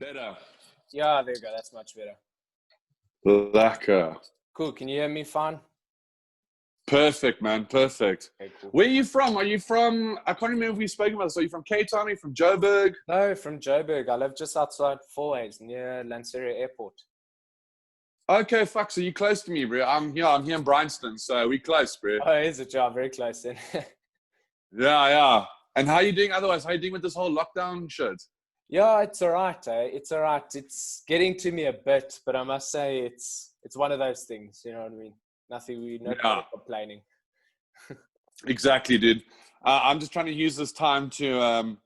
Better. Yeah, there you go. That's much better. Lekker. Cool. Can you hear me fine? Perfect, man. Perfect. Okay, cool. Where are you from? Are you from, I can't remember if we spoke about this. Are you from Cape Town? Are you from Joburg? No, from Joburg. I live just outside Fourways near Lanseria Airport. Okay, fuck. So you're close to me, bro. I'm here in Bryanston, so we close, bro. Oh, is it? Yeah, very close then. Yeah. And how are you doing otherwise? How are you doing with this whole lockdown shit? Yeah, it's all right. It's all right. It's getting to me a bit, but I must say it's one of those things. You know what I mean? No complaining. Exactly, dude. I'm just trying to use this time to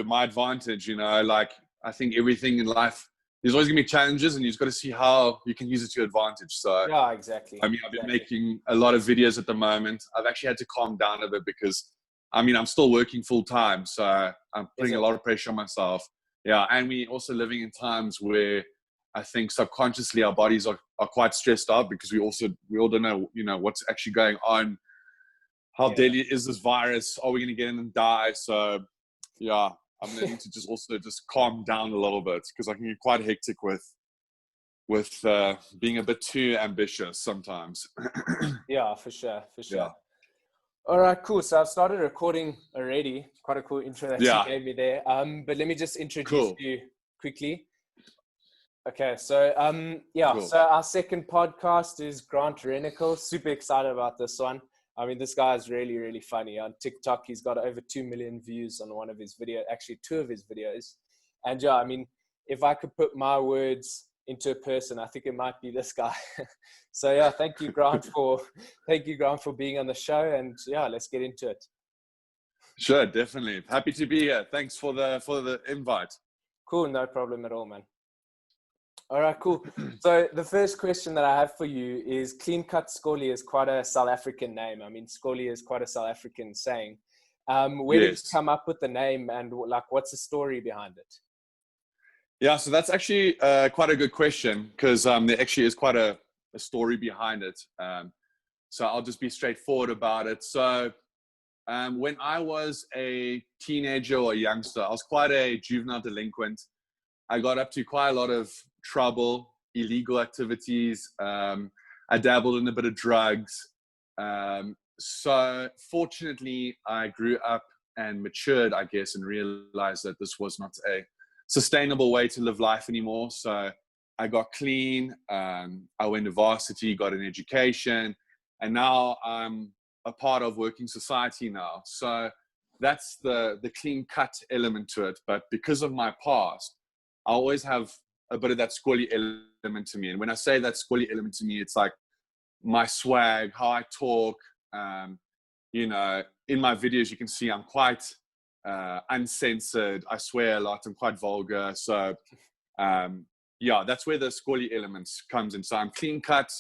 my advantage. You know, like I think everything in life, there's always gonna be challenges, and you've got to see how you can use it to your advantage. So yeah, exactly. I mean, I've been making a lot of videos at the moment. I've actually had to calm down a bit because, I mean, I'm still working full time, so I'm putting a lot of pressure on myself. Yeah, and we also living in times where I think subconsciously our bodies are quite stressed out because we all don't know, you know, what's actually going on. How deadly is this virus? Are we going to get in and die? So, yeah, I'm going to need to just calm down a little bit because I can get quite hectic with being a bit too ambitious sometimes. Yeah, for sure. Yeah. All right, cool. So I've started recording already. Quite a cool intro that you gave me there. But let me just introduce you quickly. Okay, so cool. So our second podcast is Grant Renecle. Super excited about this one. I mean, this guy is really, really funny. On TikTok, he's got over 2 million views on one of his videos, actually 2 of his videos. And yeah, I mean, if I could put my words into a person, I think it might be this guy. So yeah, thank you, Grant, for being on the show. And yeah, let's get into it. Sure, definitely. Happy to be here. Thanks for the invite. Cool, no problem at all, man. All right, cool. So the first question that I have for you is cleancutskolly is quite a South African name. I mean, Skolly is quite a South African saying. Where did you come up with the name, and like, what's the story behind it? Yeah, so that's actually quite a good question because there actually is quite a story behind it. So I'll just be straightforward about it. So when I was a teenager or a youngster, I was quite a juvenile delinquent. I got up to quite a lot of trouble, illegal activities. I dabbled in a bit of drugs. So fortunately, I grew up and matured, I guess, and realized that this was not a sustainable way to live life anymore. So I got clean. I went to varsity, got an education, and now I'm a part of working society now. So that's the clean cut element to it. But because of my past, I always have a bit of that skolly element to me. And when I say that skolly element to me, it's like my swag, how I talk. You know, in my videos, you can see I'm quite uncensored. I swear a lot. I'm quite vulgar. So, yeah, that's where the skolly elements comes in. So I'm clean cut,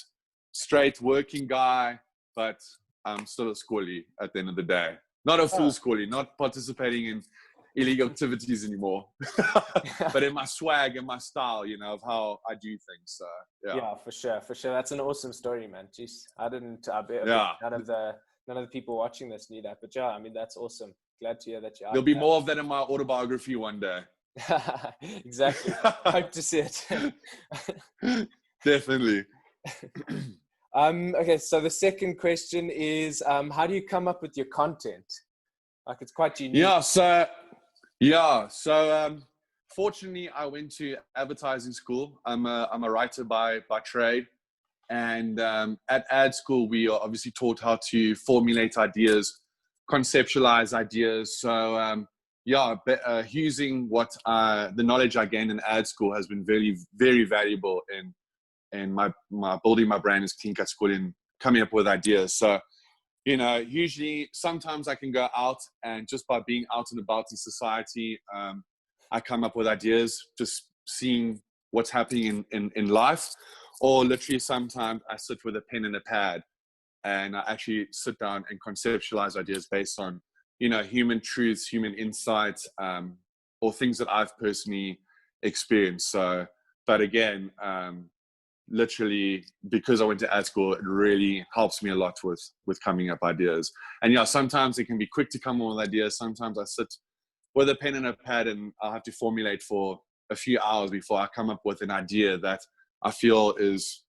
straight working guy, but I'm still a skolly at the end of the day. Not a full skolly, not participating in illegal activities anymore, but in my swag and my style, you know, of how I do things. So yeah, for sure. That's an awesome story, man. Jeez, I bet none of the people watching this knew that, but yeah, I mean, that's awesome. Glad to hear that you're out. There'll be more of that in my autobiography one day. Exactly. Hope to see it. Definitely. Okay, so the second question is, how do you come up with your content? Like, it's quite unique. So fortunately, I went to advertising school. I'm a writer by trade, and at ad school we are obviously taught how to formulate ideas, conceptualize ideas. So using what the knowledge I gained in ad school has been very, very valuable in my building my brand as cleancutskolly and coming up with ideas. So, you know, usually sometimes I can go out and just by being out and about in society, I come up with ideas, just seeing what's happening in life. Or literally sometimes I sit with a pen and a pad and I actually sit down and conceptualize ideas based on, you know, human truths, human insights, or things that I've personally experienced. So, but again, literally because I went to ad school, it really helps me a lot with coming up ideas. And yeah, sometimes it can be quick to come up with ideas. Sometimes I sit with a pen and a pad and I'll have to formulate for a few hours before I come up with an idea that I feel is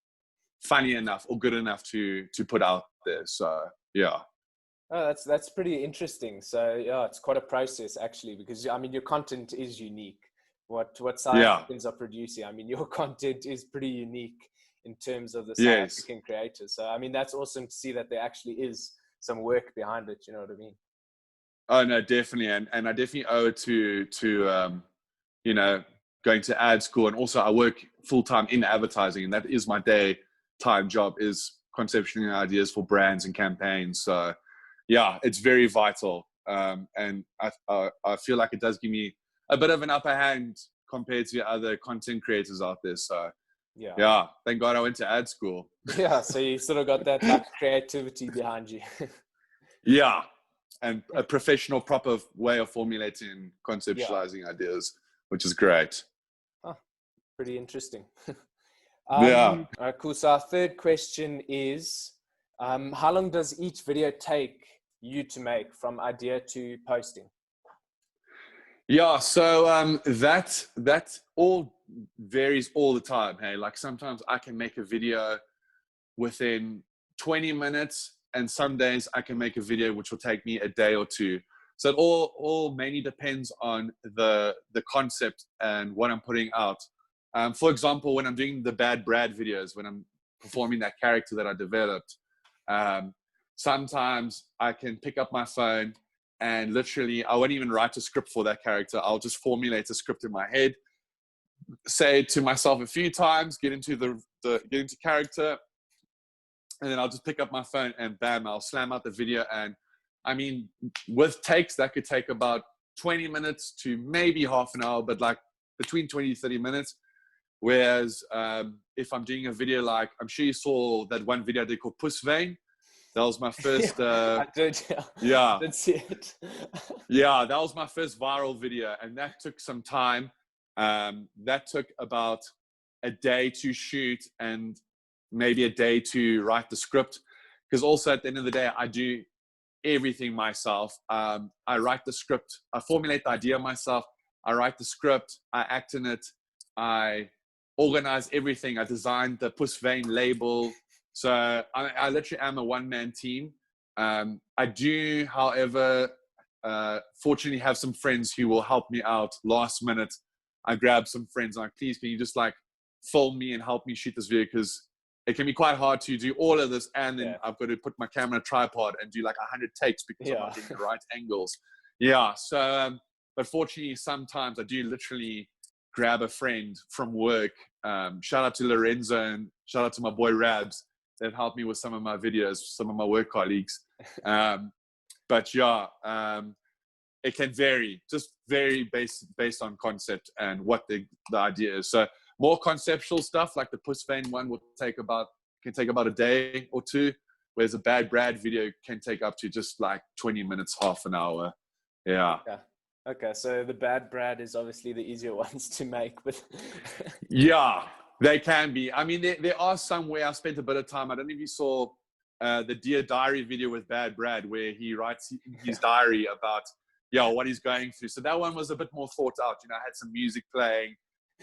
funny enough or good enough to put out there. So yeah. Oh, that's pretty interesting. So yeah, it's quite a process actually, because I mean your content is unique. What South Africans are producing, I mean your content is pretty unique in terms of the South African creators. So I mean that's awesome to see that there actually is some work behind it. You know what I mean? Oh no, definitely, and I definitely owe it to you know, going to ad school, and also I work full time in advertising, and that is my daytime job, is conceptualizing ideas for brands and campaigns. So yeah, it's very vital, and I feel like it does give me a bit of an upper hand compared to other content creators out there. So yeah, thank God I went to ad school. Yeah, so you sort of got that like creativity behind you. Yeah, and a professional, proper way of formulating, conceptualizing ideas, which is great. Oh, pretty interesting. Yeah. All right, cool. So our third question is, how long does each video take you to make from idea to posting? Yeah, so that all varies all the time. Hey, like sometimes I can make a video within 20 minutes, and some days I can make a video which will take me a day or two. So it all mainly depends on the concept and what I'm putting out. For example, when I'm doing the Bad Brad videos, when I'm performing that character that I developed, sometimes I can pick up my phone and literally I won't even write a script for that character. I'll just formulate a script in my head, say it to myself a few times, get into get into character, and then I'll just pick up my phone and bam, I'll slam out the video. And I mean, with takes, that could take about 20 minutes to maybe half an hour, but like between 20 to 30 minutes. Whereas if I'm doing a video, like I'm sure you saw that one video they called Puss Vein. That was my first. I did. Yeah. I did see it. Yeah, that was my first viral video, and that took some time. That took about a day to shoot and maybe a day to write the script. Because also at the end of the day, I do everything myself. I write the script, I formulate the idea myself, I write the script, I act in it, I organize everything. I designed the Puss Vein label. So I literally am a one-man team. I do, however, fortunately have some friends who will help me out last minute. I grab some friends, I'm like, please, can you just like film me and help me shoot this video? Because it can be quite hard to do all of this, and then I've got to put my camera on a tripod and do like 100 takes because I'm not getting the right angles. Yeah, so but fortunately sometimes I do literally grab a friend from work. Shout out to Lorenzo and shout out to my boy Rabs. They've helped me with some of my videos, some of my work colleagues. But yeah, it can vary, just very based on concept and what the idea is. So more conceptual stuff like the Puss Vein one can take about a day or two, whereas a Bad Brad video can take up to just like 20 minutes, half an hour. Yeah. Okay, so the Bad Brad is obviously the easier ones to make, but yeah, they can be. I mean, there are some where I spent a bit of time. I don't know if you saw the Dear Diary video with Bad Brad, where he writes his diary about what he's going through. So that one was a bit more thought out. You know, I had some music playing,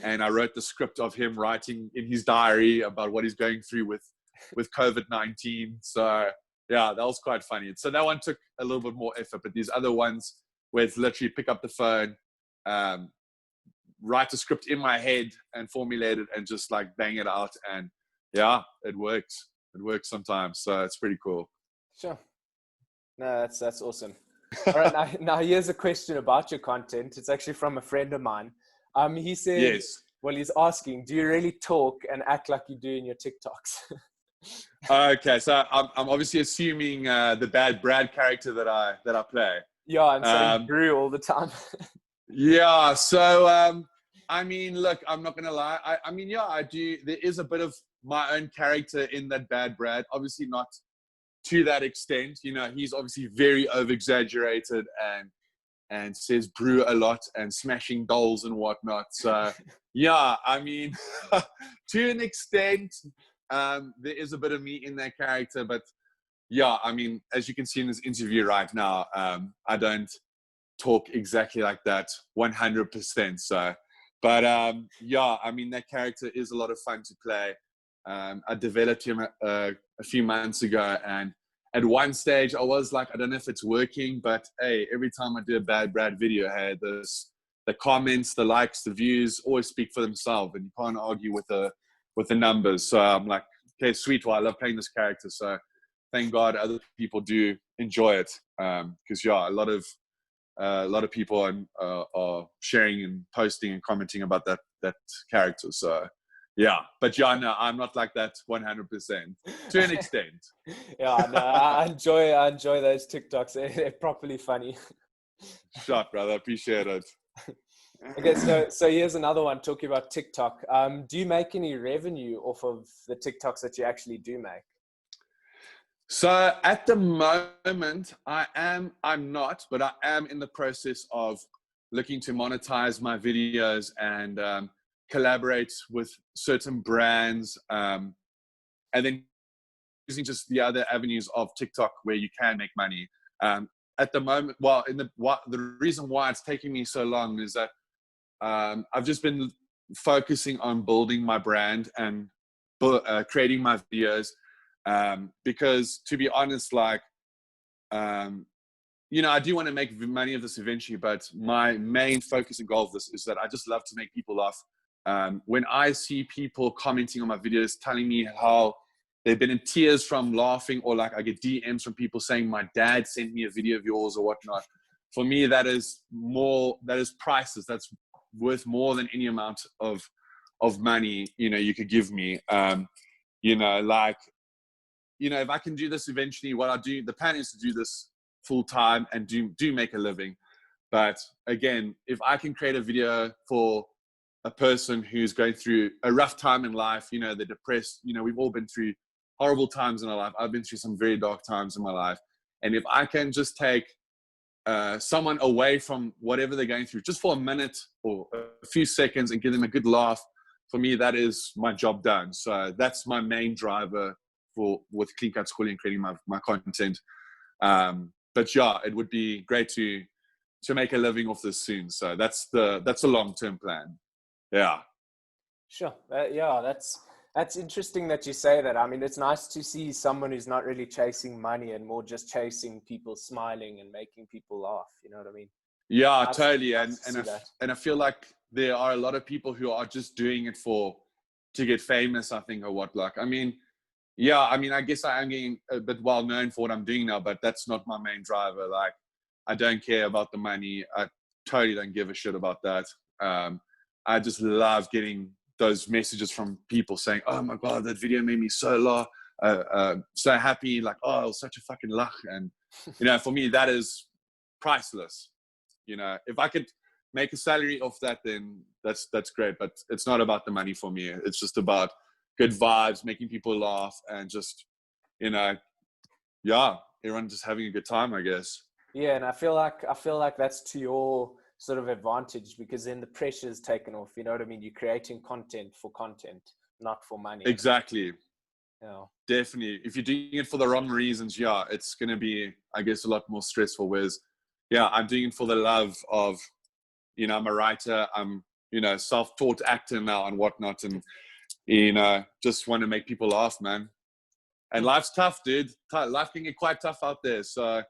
and I wrote the script of him writing in his diary about what he's going through with COVID-19. So yeah, that was quite funny. So that one took a little bit more effort, but these other ones where it's literally pick up the phone, write a script in my head and formulate it and just like bang it out. And yeah, it works. It works sometimes. So it's pretty cool. Sure. No, that's awesome. All right, now here's a question about your content. It's actually from a friend of mine. He said, yes. Well, he's asking, do you really talk and act like you do in your TikToks? Okay, so I'm obviously assuming the Bad Brad character that I play. Yeah, and saying brew all the time. Yeah, so I mean, look, I'm not gonna lie. I mean, yeah, I do. There is a bit of my own character in that Bad Brad. Obviously, not to that extent. You know, he's obviously very over exaggerated and says brew a lot and smashing dolls and whatnot. So yeah, I mean, to an extent, there is a bit of me in that character, but yeah, I mean, as you can see in this interview right now, I don't talk exactly like that 100%. So But yeah, I mean, that character is a lot of fun to play. I developed him a few months ago, and at one stage I was like, I don't know if it's working, but hey, every time I do a Bad Brad video, hey, the comments, the likes, the views always speak for themselves, and you can't argue with the numbers. So I'm like, okay, sweet. Well, I love playing this character, so thank God other people do enjoy it. Because yeah, a lot of people are sharing and posting and commenting about that character. So yeah, but yeah, no, I'm not like that 100% to an extent. Yeah, no, I enjoy those TikToks. They're properly funny. Shut, brother. Appreciate it. Okay, so here's another one talking about TikTok. Do you make any revenue off of the TikToks that you actually do make? So at the moment, I'm not, but I am in the process of looking to monetize my videos and collaborate with certain brands, and then using just the other avenues of TikTok where you can make money. At the moment, well, the reason why it's taking me so long is that I've just been focusing on building my brand and creating my videos. Because to be honest, like, I do want to make money of this eventually, but my main focus and goal of this is that I just love to make people laugh. When I see people commenting on my videos, telling me how they've been in tears from laughing, or like I get DMs from people saying, my dad sent me a video of yours or whatnot. For me, that is priceless. That's worth more than any amount of money, you could give me. If I can do this eventually, the plan is to do this full time and do make a living. But again, if I can create a video for a person who's going through a rough time in life, they're depressed, we've all been through horrible times in our life. I've been through some very dark times in my life. And if I can just take someone away from whatever they're going through, just for a minute or a few seconds, and give them a good laugh, for me, that is my job done. So that's my main driver with cleancutskolly and creating my content. But yeah, it would be great to make a living off this soon. So that's a long-term plan. Yeah. Sure. Yeah, that's interesting that you say that. I mean, it's nice to see someone who's not really chasing money and more just chasing people smiling and making people laugh. You know what I mean? Yeah, totally. And I feel like there are a lot of people who are just doing it to get famous, I think, or what. Like, I mean, yeah, I mean, I guess I am getting a bit well known for what I'm doing now, but that's not my main driver. Like, I don't care about the money. I totally don't give a shit about that. I just love getting those messages from people saying, "Oh my God, that video made me so happy." Like, "Oh, it was such a fucking luck." And, for me, that is priceless. If I could make a salary off that, then that's great. But it's not about the money for me. It's just about good vibes, making people laugh, and just, yeah, everyone just having a good time, I guess. Yeah, and I feel like that's to your sort of advantage, because then the pressure is taken off. You know what I mean? You're creating content for content, not for money. Exactly. Yeah. Definitely. If you're doing it for the wrong reasons, yeah, it's going to be, I guess, a lot more stressful. Whereas, yeah, I'm doing it for the love of, I'm a writer, I'm, self-taught actor now and whatnot. And, just want to make people laugh, man. And life's tough, dude. Life can get quite tough out there. So,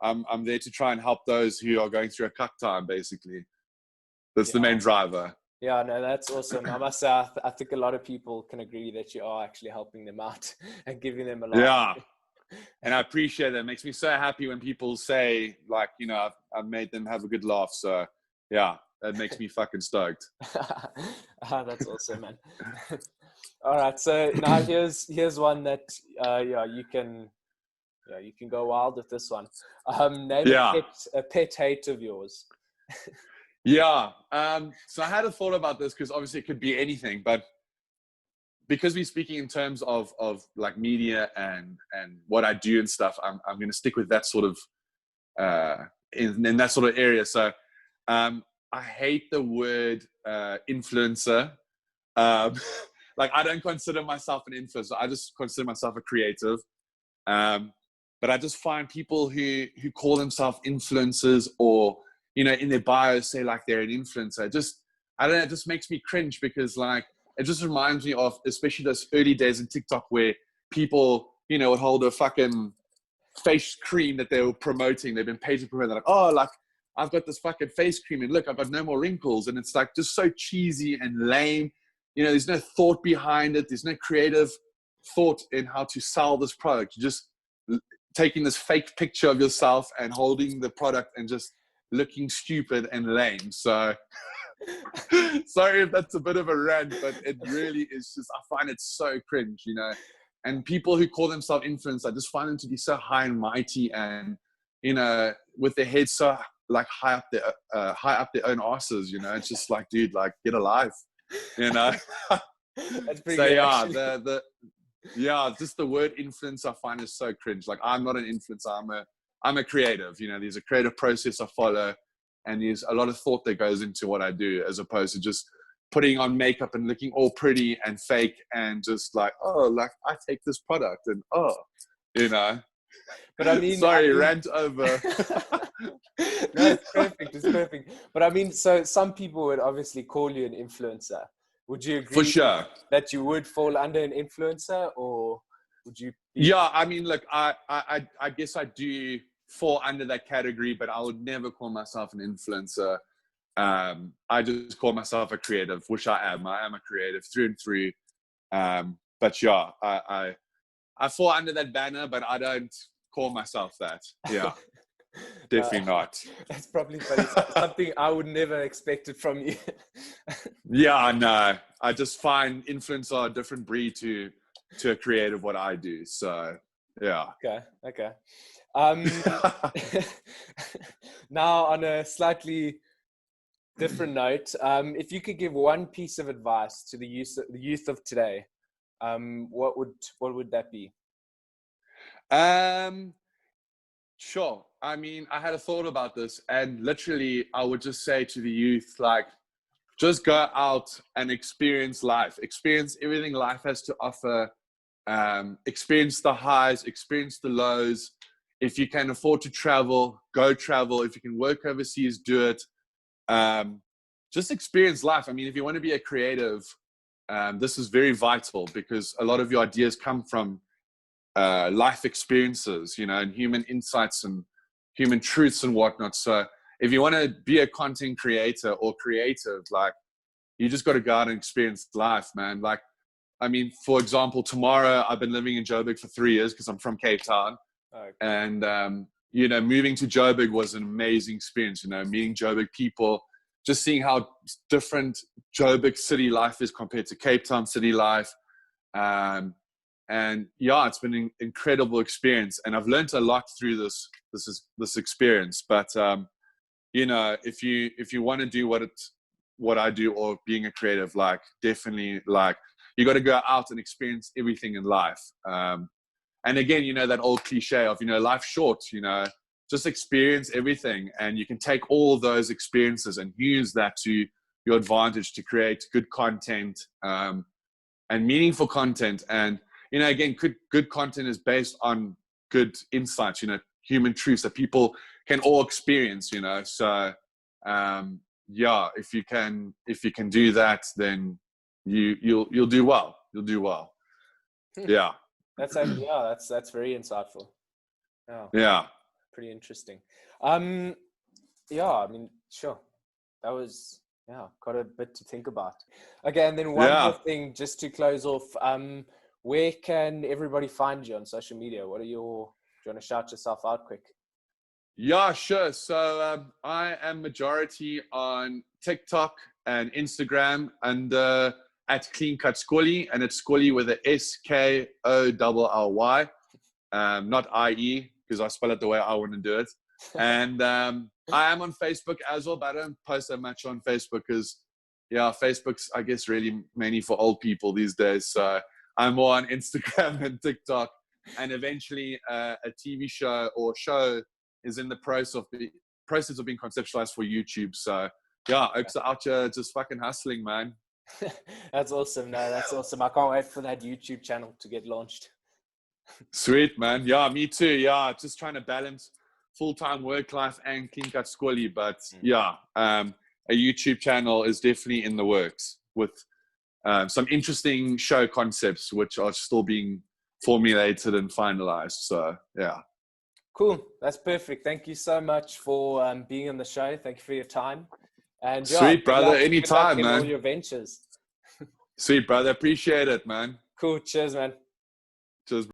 I'm there to try and help those who are going through a cuck time, basically. That's the main driver. Yeah, no, that's awesome. I must say, I think a lot of people can agree that you are actually helping them out and giving them a laugh. Yeah. And I appreciate that. It makes me so happy when people say, like, I've made them have a good laugh. So, yeah, that makes me fucking stoked. That's awesome, man. All right. So now here's one that, you can go wild with this one. Name a pet hate of yours. Yeah. So I had a thought about this, because obviously it could be anything, but because we're speaking in terms of like media and what I do and stuff, I'm going to stick with that sort of in that sort of area. So I hate the word influencer. Like, I don't consider myself an influencer. I just consider myself a creative. But I just find people who call themselves influencers, or in their bio say like they're an influencer. Just, I don't know, it just makes me cringe because like, it just reminds me of, especially those early days in TikTok where people, you know, would hold a fucking face cream that they were promoting. They've been paid to promote. They're like, oh, like, I've got this fucking face cream and look, I've got no more wrinkles. And it's like just so cheesy and lame. You know, there's no thought behind it. There's no creative thought in how to sell this product. You're just taking this fake picture of yourself and holding the product and just looking stupid and lame. So sorry if that's a bit of a rant, but it really is just, I find it so cringe, you know. And people who call themselves influencers, I just find them to be so high and mighty and, you know, with their heads so like high up their own asses, you know. It's just like, dude, like, get a life, you know. That's pretty So good, yeah, yeah, just the word influencer I find is so cringe. Like, I'm not an influencer, I'm a creative, you know. There's a creative process I follow, and there's a lot of thought that goes into what I do, as opposed to just putting on makeup and looking all pretty and fake and just like, oh, like, I take this product and, oh, you know. But I mean, sorry, rant over. No, it's perfect. It's perfect. But I mean, so some people would obviously call you an influencer. Would you agree For sure that you would fall under an influencer, or would you be... Yeah, I mean, look, I guess I do fall under that category, but I would never call myself an influencer. I just call myself a creative, which I am. I am a creative through and through. But yeah, I fall under that banner, but I don't call myself that. Yeah, definitely not. That's probably funny. Something I would never expect it from you. Yeah, no, I just find influencer a different breed to a creative what I do. So yeah. Okay. Now on a slightly different note, if you could give one piece of advice to the youth of today, what would that be? Sure. I mean, I had a thought about this, and literally I would just say to the youth, like, just go out and experience life, experience everything life has to offer, experience the highs, experience the lows. If you can afford to travel, go travel. If you can work overseas, do it. Just experience life. I mean, if you want to be a creative, this is very vital, because a lot of your ideas come from life experiences, you know, and human insights and human truths and whatnot. So if you want to be a content creator or creative, like, you just got to go out and experience life, man. Like, I mean, for example, tomorrow, I've been living in Joburg for 3 years because I'm from Cape Town. Okay. And, you know, moving to Joburg was an amazing experience, you know, meeting Joburg people, just seeing how different Joburg city life is compared to Cape Town city life. And yeah, it's been an incredible experience, and I've learned a lot through this experience. But you know, if you want to do what I do, or being a creative, like, definitely, like, you got to go out and experience everything in life. And again, you know, that old cliche of, you know, life's short, you know, just experience everything, and you can take all those experiences and use that to your advantage to create good content, and meaningful content. And, you know, again, good content is based on good insights, you know, human truths that people can all experience, you know. So, yeah, if you can do that, then you'll do well. You'll do well. Yeah. That's very insightful. Yeah. Pretty interesting. Yeah, I mean, sure. That was, quite a bit to think about. Okay, and then one more thing, just to close off. Where can everybody find you on social media? Do you want to shout yourself out quick? Yeah, sure. So I am majority on TikTok and Instagram under at cleancutskolly, and it's Skolly with a SKOLLY, not IE, because I spell it the way I want to do it. And I am on Facebook as well, but I don't post that much on Facebook because, Facebook's, I guess, really mainly for old people these days. So I'm more on Instagram and TikTok, and eventually a TV show is in the process of being conceptualized for YouTube. So Oaks are out here just fucking hustling, man. That's awesome. No, that's awesome. I can't wait for that YouTube channel to get launched. Sweet, man. Yeah, me too. Yeah, just trying to balance full-time work life and clean cut squally. But a YouTube channel is definitely in the works with some interesting show concepts, which are still being formulated and finalized. So, yeah. Cool. That's perfect. Thank you so much for being on the show. Thank you for your time. And sweet, brother. Good luck Anytime, in man. all your ventures. Sweet, brother. Appreciate it, man. Cool. Cheers, man. Cheers.